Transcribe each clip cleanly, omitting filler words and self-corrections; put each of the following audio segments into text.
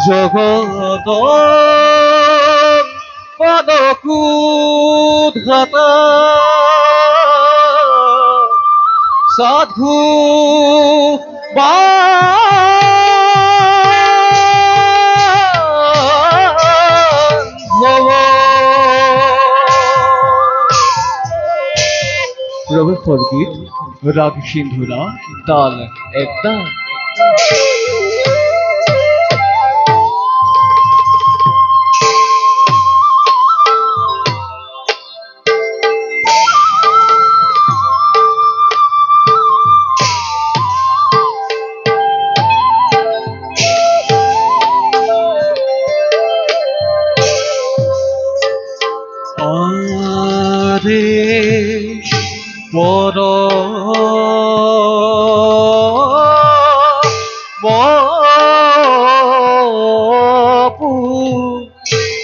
জগত পদকুদ্ঘাত সাধু রবি ফরগীত রাগ সিন্ধুরা তাল একটা পর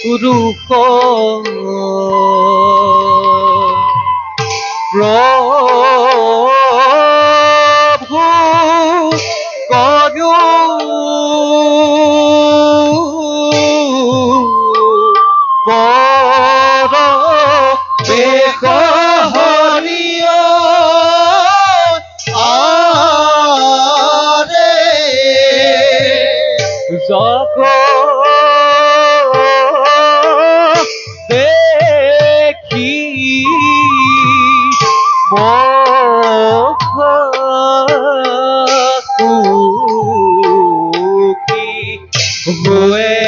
পুরুষ প্রভু কয়ু পর বেশ দেখি মুখী হয়ে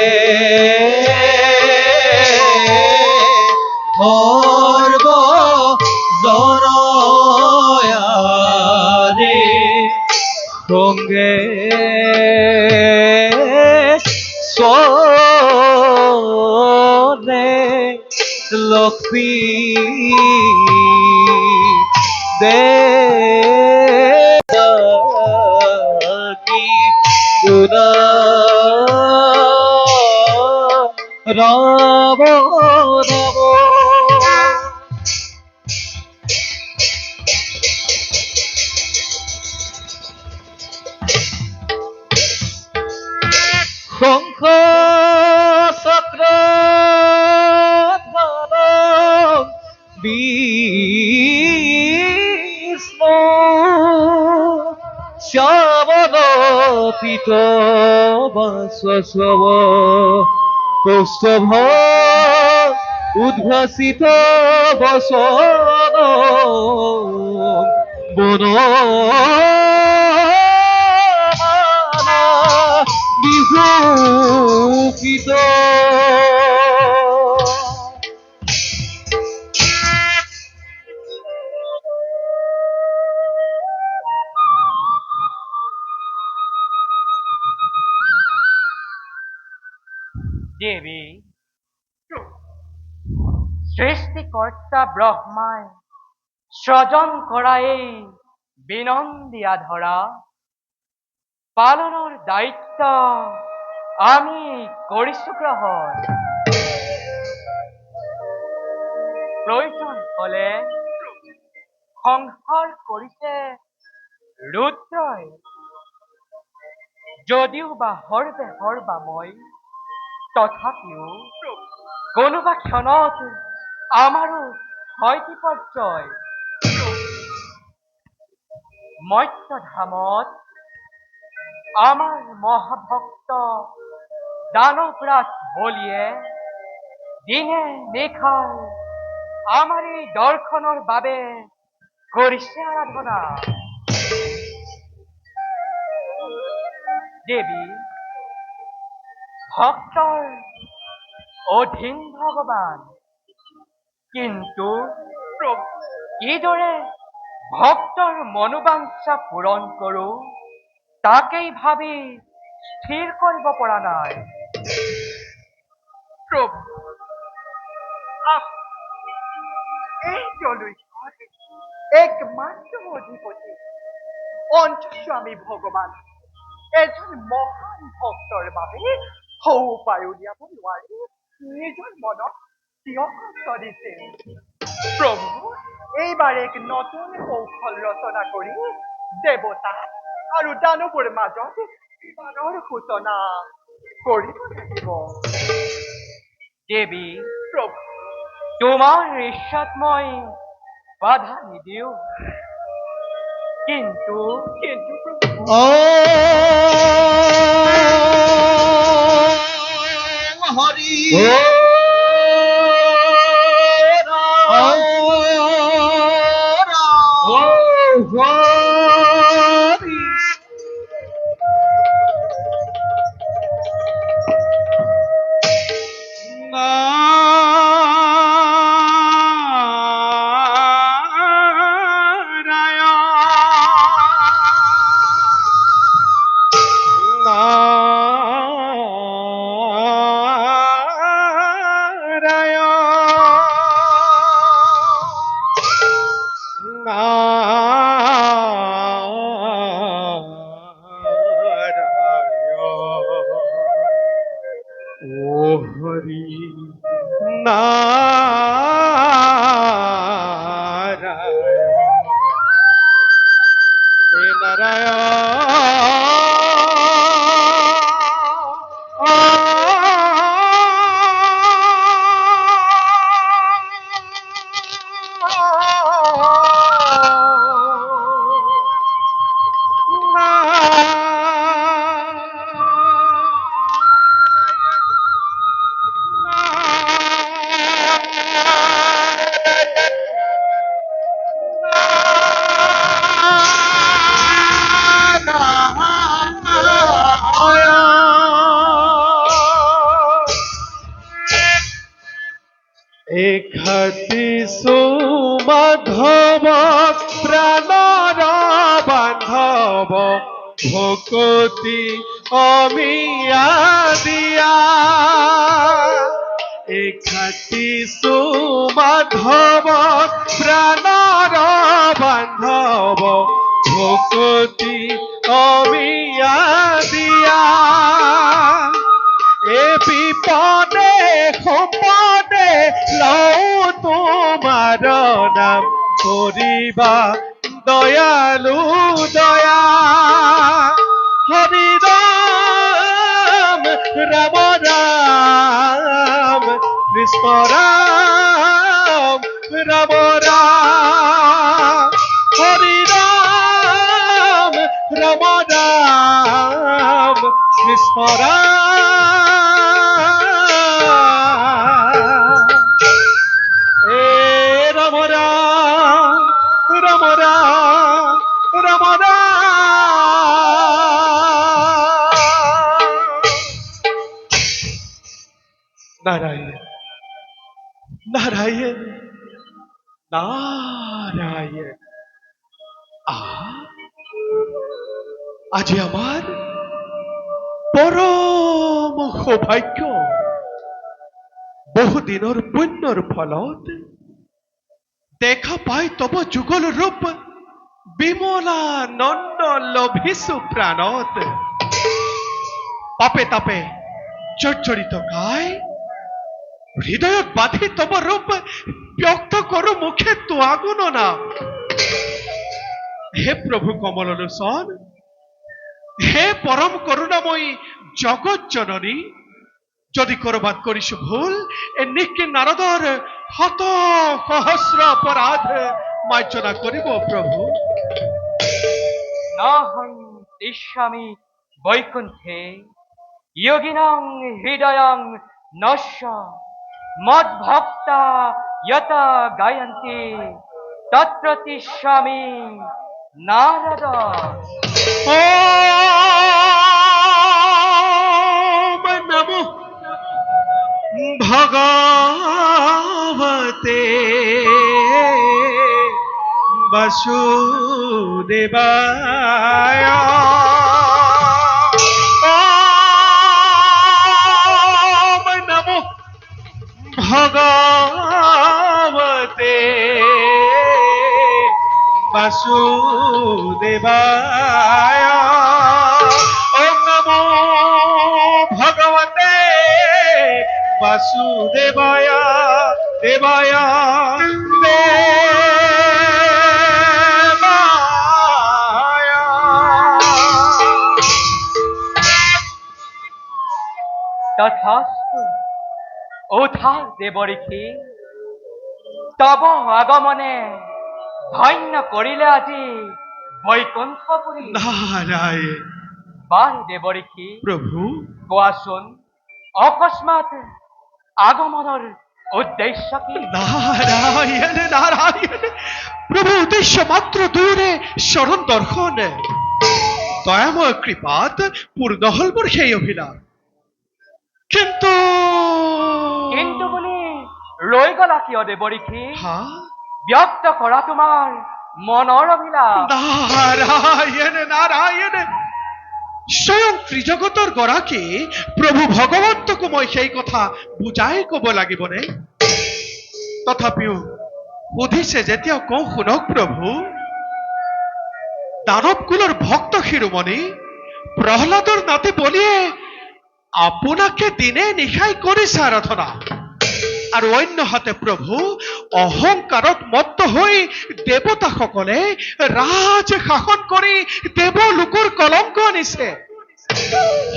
সর্ব জরয়ারে সঙ্গে লক্ষ্মী দেবী রাম রাম শঙ্খ চক্র বিষ্ণু শ্যামলপিত বাসব কৌস্তভ উদ্ভাসিত বসন বন বিভূষিত দেবী সৃষ্টিকর্তা ব্রহ্মায় সৃজন করা এই বিনন্দিয়া ধরা পালনের দায়িত্ব আমি করিছো গ্রহণ। প্রয়োজন হলে সংহার কৰিছে রুদ্রই, যদিও বা হৰবা মই তথাপিও কোনোবা ক্ষণত আমাৰো হয় বিপৰ্যয়। মত্যধামত আমার মহাভক্ত দানবরাজ বলিয়ে দিনে নিশায় আমার এই দর্শনৰ বাবে কৰিছে আৰাধনা। দেবী ভক্তৰ অধীন ভগবান, কিন্তু কিদৰে ভক্তৰ মনোবাঞ্ছা পূৰণ কৰো তাকেই ভাবি স্থিৰ কৰিব পৰা নাই। প্রভু আপনি এই জলৈশ্বর একমাত্র অধিপতি অন্তঃস্বামী ভগৱান এজন মহান ভক্তৰ বাবে সৌ উপায় উলিয়াব নোৱাৰি নিজৰ মনত কিয় কষ্ট দিছে প্ৰভু এইবাৰ এক নতুন কৌশল ৰচনা কৰি দেৱতা আৰু দানৱৰ মাজত বিবাদৰ সূচনা কৰিব লাগিব দেৱী প্ৰভু তোমাৰ ঈৰ্ষাত মই বাধা নিদিওঁ কিন্তু প্ৰভু হরি হরি হরি নারায়ণ হে এখাতি সুমাধব প্রাণর বান্ধব ভকতি অমিয়া দিয়া এখাতি সুমাধব প্রাণর বান্ধব ভকতি অমিয়া দিয়া এ বিপদে সম্পদে লও তোমার নাম করিবা দয়ালু দয়া হরি রাম রাম রাম কৃষ্ণ রাম রাম রাম হরি রাম রাম রাম কৃষ্ণ রাম এ রাম রাম রাম রাম রাম নারায়ণ নারায়ণ নারায়ণ আজি আমার পরম সৌভাগ্য বহুদিনৰ পুণ্যৰ ফলত দেখা পাই তব যুগল ৰূপ বিমলা নন্দ লভিছো প্ৰাণত পাপে তাপে জৰ্জৰিত কায় হৃদয়ত বাঁধি তব ৰূপ ব্যক্ত কৰো মুখে তোৱা গুণনা হে প্ৰভু কমল লোচন হে পরম করুণাময়ী জগৎ জননী যদি করবাত করিস ভুল এ নিকে নারদর শত সহস্র অপরাধ মার্জনা করিব প্রভু নাহং তিষ্যামি বৈকুণ্ঠে যোগিনাং হৃদয়ং নশ্য মদ্ভক্তা যত গায়ন্তি তত্র তিষ্যামি নারদ ওম নমো ভগবতে বাসুদেবায় ওম নমো ভগবতে বাসুদেবায় ওম নমো ভগবতে বাসুদেবায় দেবায় তথাস্তু ওঠা দেবরিখি তব আগমনে ধন্য করিলে আজি বৈকুণ্ঠপুরী নারায়ণ বার দেবরিখি প্রভু কোৱাচোন অকস্মাৎ আগমনৰ উদ্দেশ্য কি নারায়ণ নারায়ণ প্রভু উদ্দেশ্য মাত্র দূরে শরণ দর্শন দয়াময় কৃপাত পূর্ণ হল মোর সেই অভিলাষ কিন্তু কিন্তু বুলি ৰৈ গলা কিয় দেবৰিখি হা ব্যক্ত কৰা তোমাৰ মনৰ অভিলাষ নারায়ণ নারায়ণ স্বয়ং ত্রিজগতৰ গৰাকী প্ৰভু ভগৱন্তকো মই সেই কথা বুজাই কব লাগিবনে তথাপিও সুধিছে যেতিয়া কওঁ শুনক প্ৰভু দানৱ কুলৰ ভক্ত শিৰোমণি প্ৰহ্লাদৰ নাতি বলিয়ে আপোনাকে দিনে নিশাই কৰিছে আৰাধনা আৰু অন্যহাতে প্ৰভু অহংকাৰত মত্ত হৈ দেৱতাসকলে ৰাজ শাসন কৰি দেৱলোকৰ কলংক আনিছে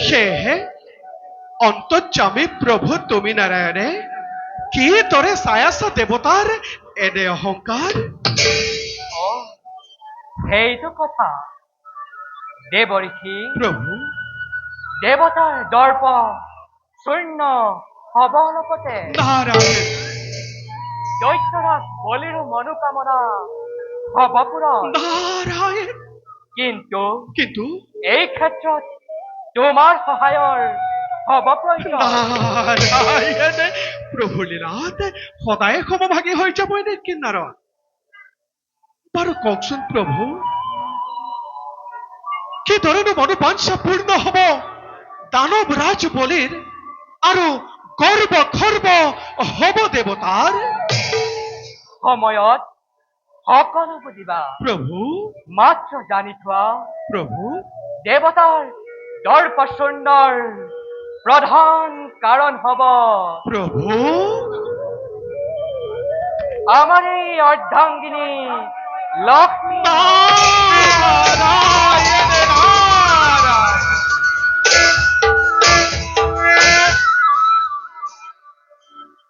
সেয়েহে অন্তৰ্যামী প্ৰভু তুমি নাৰায়ণে কি দৰে চাই আছা দেৱতাৰ এনে অহংকাৰ অ সেইটো কথা দেবৰিখি প্ৰভু দেৱতাৰ দৰ্প শূন্য হব অলপতে নাৰায়ণ দৈত্যৰাজ বলিৰ মনোকামনা হব পূৰণ নাৰায়ণ কিন্তু কিন্তু এই ক্ষেত্ৰত তোমাৰ সহায়ৰ হব প্ৰয়োজন নারায়ণ প্ৰভু লীলাত সদায় সমভাগী হৈ যাবই নে কিন্নাৰ বাৰু কওকচোন প্ৰভু কি ধৰণৰ মনোবাঞ্ছা পূৰ্ণ হব দানৱ ৰাজ বলিৰ আৰু গৰ্ব খৰ্ব হব দেৱতাৰ সময়ত সকলো বুজিবা প্ৰভু মাত্ৰ জানি থোৱা প্ৰভু দেৱতাৰ দৰ্প সুন্দৰ প্ৰধান কাৰণ হব প্ৰভু আমাৰ এই অৰ্ধাংগিনী লক্ষ্মী নারায়ণ নারায়ণ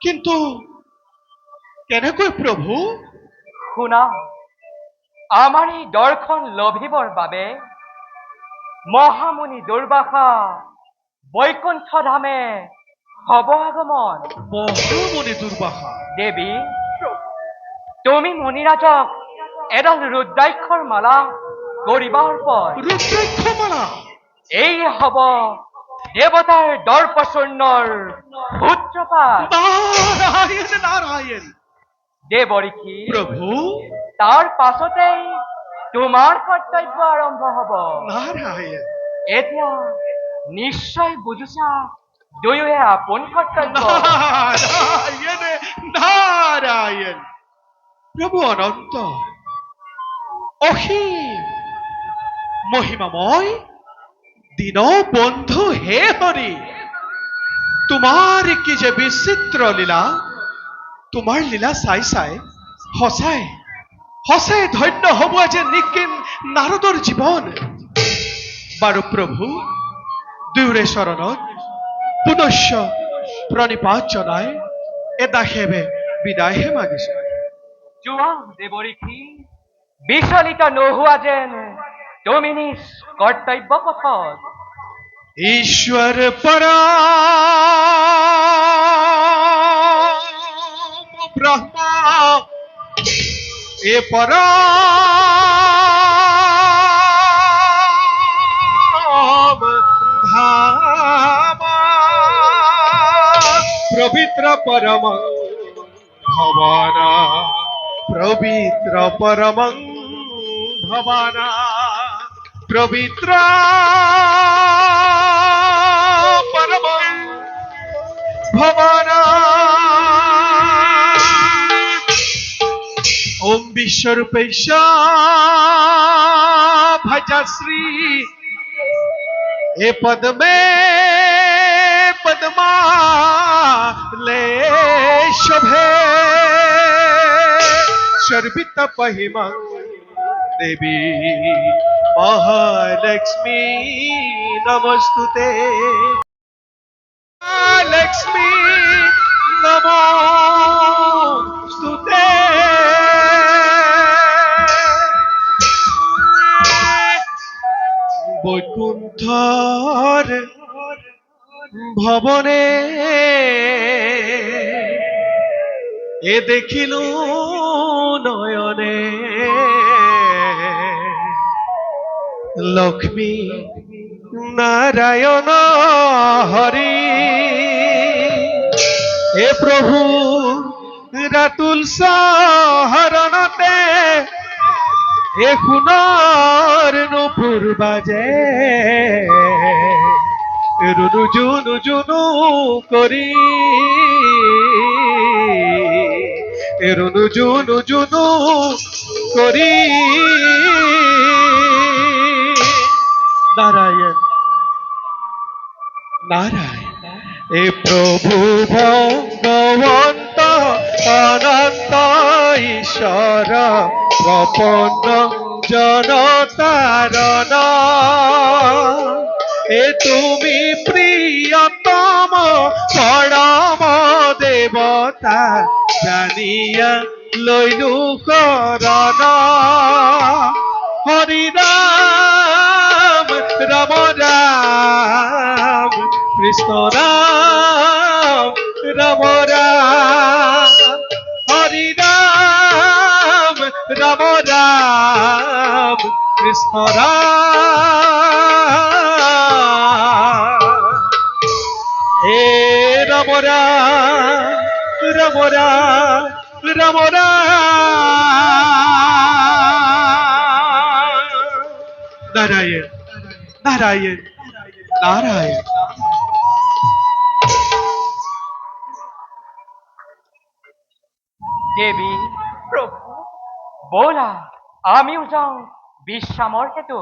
কিন্তু কেনেকৈ প্ৰভু শুনা আমাৰ এই দৰ্শন লভিবৰ বাবে মহামুনি দুৰ্বাসা বৈকুণ্ঠ ধামে হব আগমন মহামণি দুৰ্বাসা দেৱী তুমি মুনিৰাজক এডাল ৰুদ্ৰাক্ষৰ মালা কৰিবা অৰ্পণ ৰুদ্ৰাক্ষমালা এই হব দেৱতাৰ দৰ্পশূন্যৰ সূত্ৰপাত নারায়ণ নারায়ণ দেৱৰিখি প্ৰভু তাৰ পাছতেই তোমাৰ কৰ্তব্য আৰম্ভ হব নারায়ণ এতিয়া নিশ্চয় বুজিছা দুয়োৱে আপোন কৰ্তব্য নারায়ণ নারায়ণ প্ৰভু অনন্ত অসীম মহিমাময় দীন বন্ধু হে হৰি তোমাৰ কি যে বিচিত্ৰ লীলা তোমাৰ লীলা চাই চাই সঁচাই সঁচাই ধন্য হব আজি নিকিন নাৰদৰ জীৱন বাৰু প্ৰভু দুয়োৰে চৰণত পুনশ্চ প্ৰণিপাত জনাই এটা সেৱে বিদায়হে মাগিছো যোৱা দেৱৰিখি বিচলিত নোহোৱা যেন তুমি নিজ কৰ্তব্য পথত ईश्वर परम ब्रह्मा ए परम धाम पवित्र परम भवाना पवित्र परम भवाना पवित्र परम भवाना বিশ্বরূপে ভজশ্রী ए पद में पद्मा ले शोभे शर्वित पहिमं देवी महालक्ष्मी नमस्तुते लक्ष्मी नमोस्तुते বৈকুণ্ঠর ভবনে এ দেখিল নয়নে লক্ষ্মী নারায়ণ হরি এ প্রভু রাতুল সহরণতে এ খুনার নুপুর বাজে রুনু জুনু জুনু করি রুনু জুনু জুনু করি নারায়ণ নারায়ণ এ প্রভু ভগবন্ত অনন্ত ঈশ্বর প্রপন্ন জনতারণ এ তুমি প্রিয়তম পরম দেবতা জানিয়া লইলু করণ হরি রাম রাম রাম কৃষ্ণ রাম রাম রাম হরি রাম রাম রাম কৃষ্ণ রাম হে রাম রাম রাম রাম রাম রাম নারায়ণ নারায়ণ নারায়ণ দেবী প্রভু बोला আমিও যাও বিশ্রামর হেতু